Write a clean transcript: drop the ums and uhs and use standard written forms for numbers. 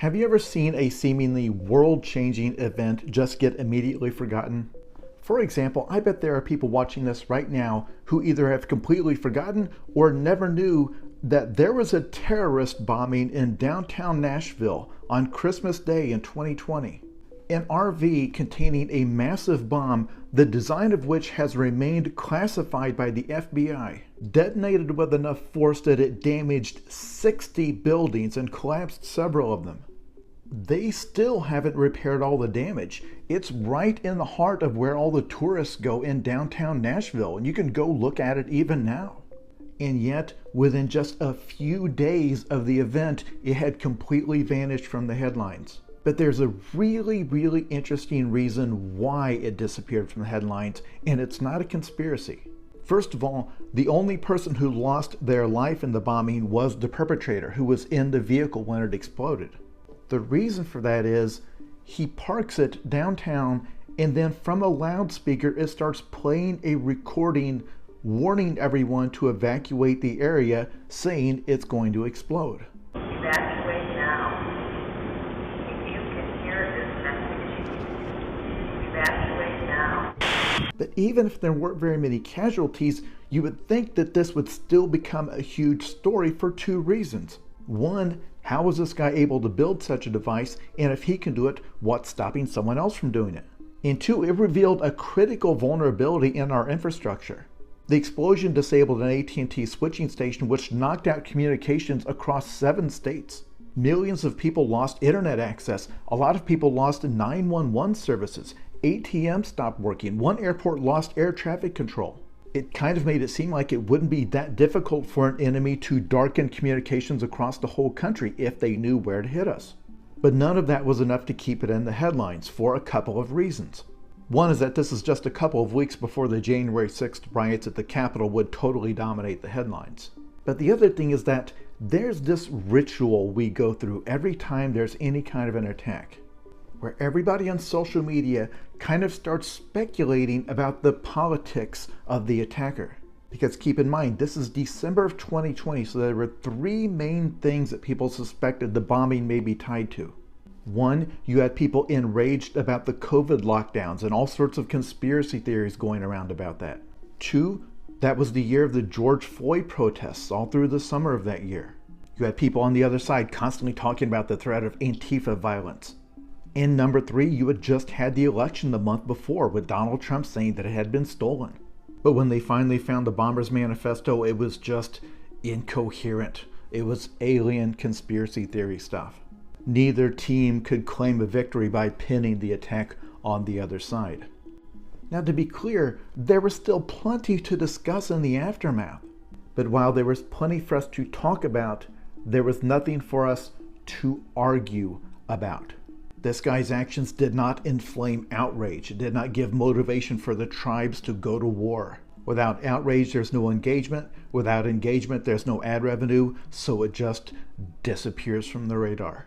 Have you ever seen a seemingly world-changing event just get immediately forgotten? For example, I bet there are people watching this right now who either have completely forgotten or never knew that there was a terrorist bombing in downtown Nashville on Christmas Day in 2020. An RV containing a massive bomb, the design of which has remained classified by the FBI, detonated with enough force that it damaged 60 buildings and collapsed several of them. They still haven't repaired all the damage. It's right in the heart of where all the tourists go in downtown Nashville, and you can go look at it even now. And yet, within just a few days of the event, it had completely vanished from the headlines. But there's a really interesting reason why it disappeared from the headlines, and it's not a conspiracy. First of all, the only person who lost their life in the bombing was the perpetrator, who was in the vehicle when it exploded. The reason for that is he parks it downtown, and then from a loudspeaker it starts playing a recording warning everyone to evacuate the area, saying it's going to explode. Evacuate now. If you can hear this message, evacuate now. But even if there weren't very many casualties, you would think that this would still become a huge story for two reasons. One, how was this guy able to build such a device? And if he can do it, what's stopping someone else from doing it? And two, it revealed a critical vulnerability in our infrastructure. The explosion disabled an AT&T switching station, which knocked out communications across 7 states. Millions of people lost internet access. A lot of people lost 911 services. ATMs stopped working. One airport lost air traffic control. It kind of made it seem like it wouldn't be that difficult for an enemy to darken communications across the whole country if they knew where to hit us. But none of that was enough to keep it in the headlines for a couple of reasons. One is that this is just a couple of weeks before the January 6th riots at the Capitol would totally dominate the headlines. But the other thing is that there's this ritual we go through every time there's any kind of an attack, where everybody on social media kind of starts speculating about the politics of the attacker. Because keep in mind, this is December of 2020, so there were 3 main things that people suspected the bombing may be tied to. One, you had people enraged about the COVID lockdowns and all sorts of conspiracy theories going around about that. 2, that was the year of the George Floyd protests all through the summer of that year. You had people on the other side constantly talking about the threat of Antifa violence. And number 3, you had just had the election the month before with Donald Trump saying that it had been stolen. But when they finally found the Bombers Manifesto, it was just incoherent. It was alien conspiracy theory stuff. Neither team could claim a victory by pinning the attack on the other side. Now, to be clear, there was still plenty to discuss in the aftermath. But while there was plenty for us to talk about, there was nothing for us to argue about. This guy's actions did not inflame outrage. It did not give motivation for the tribes to go to war. Without outrage, there's no engagement. Without engagement, there's no ad revenue, so it just disappears from the radar.